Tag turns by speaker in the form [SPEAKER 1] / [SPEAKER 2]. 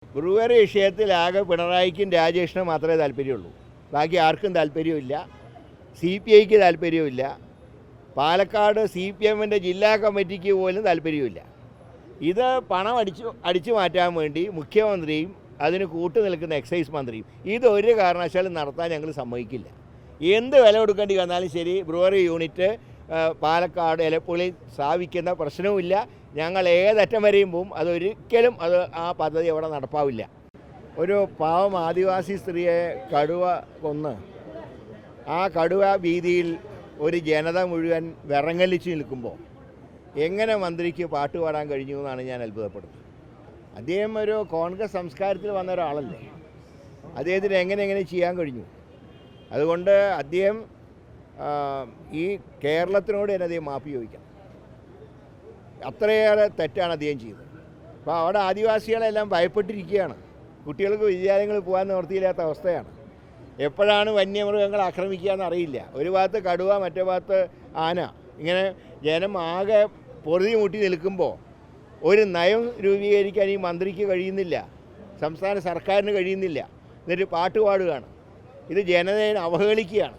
[SPEAKER 1] Brewery വിഷയത്തിലാകെ പിണറായിക്കും രാജേഷിനും മാത്രമേ താല്പര്യമുള്ളൂ. ബാക്കി ആർക്കും താല്പര്യമില്ല. CPIക്ക് താല്പര്യമില്ല. പാലക്കാട് CPMൻ്റെ ജില്ലാ കമ്മിറ്റിക്ക് പോലും താല്പര്യമില്ല. ഇത് പണം അടിച്ചു മാറ്റാൻ വേണ്ടി മുഖ്യമന്ത്രിയും അതിന് കൂട്ടു നിൽക്കുന്ന എക്സൈസ് മന്ത്രിയും ഇതൊരു കാരണവശാലും നടത്താൻ ഞങ്ങൾ സമ്മതിക്കില്ല. എന്ത് വില കൊടുക്കേണ്ടി വന്നാലും ശരി, ബ്രൂവറി യൂണിറ്റ് പാലക്കാട് എലപ്പുള്ളിയിൽ സ്ഥാപിക്കുന്ന പ്രശ്നവുമില്ല. ഞങ്ങൾ ഏതറ്റം വരെയും പോവും. അതൊരിക്കലും ആ പദ്ധതി അവിടെ നടപ്പാവില്ല. ഒരു പാവം ആദിവാസി സ്ത്രീയെ കടുവ കൊന്ന് ആ കടുവ വീതിയിൽ ഒരു ജനത മുഴുവൻ വിറങ്ങലിച്ച് നിൽക്കുമ്പോൾ എങ്ങനെ മന്ത്രിക്ക് പാട്ട് പാടാൻ കഴിഞ്ഞു എന്നാണ് ഞാൻ അത്ഭുതപ്പെടുന്നത്. അദ്ദേഹം ഒരു കോൺഗ്രസ് സംസ്കാരത്തിൽ വന്ന ഒരാളല്ലേ. അദ്ദേഹത്തിന് എങ്ങനെ ചെയ്യാൻ കഴിഞ്ഞു? അതുകൊണ്ട് അദ്ദേഹം ഈ കേരളത്തിനോട് തന്നെ അദ്ദേഹം മാപ്പ് ചോദിക്കണം. അത്രയേറെ തെറ്റാണ് അദ്ദേഹം ചെയ്തത്. അപ്പോൾ അവിടെ ആദിവാസികളെല്ലാം ഭയപ്പെട്ടിരിക്കുകയാണ്. കുട്ടികൾക്ക് വിദ്യാലയങ്ങളിൽ പോകാൻ നിവൃത്തിയില്ലാത്ത അവസ്ഥയാണ്. എപ്പോഴാണ് വന്യമൃഗങ്ങൾ ആക്രമിക്കുക എന്നറിയില്ല. ഒരു ഭാഗത്ത് കടുവ, മറ്റേ ഭാഗത്ത് ആന. ഇങ്ങനെ ജനം ആകെ പൊറുതി മുട്ടി നിൽക്കുമ്പോൾ ഒരു നയം രൂപീകരിക്കാൻ ഈ മന്ത്രിക്ക് കഴിയുന്നില്ല, സംസ്ഥാന സർക്കാരിന് കഴിയുന്നില്ല. എന്നിട്ട് പാട്ട് പാടുകയാണ്. ഇത് ജനതയെ അവഹേളിക്കുകയാണ്.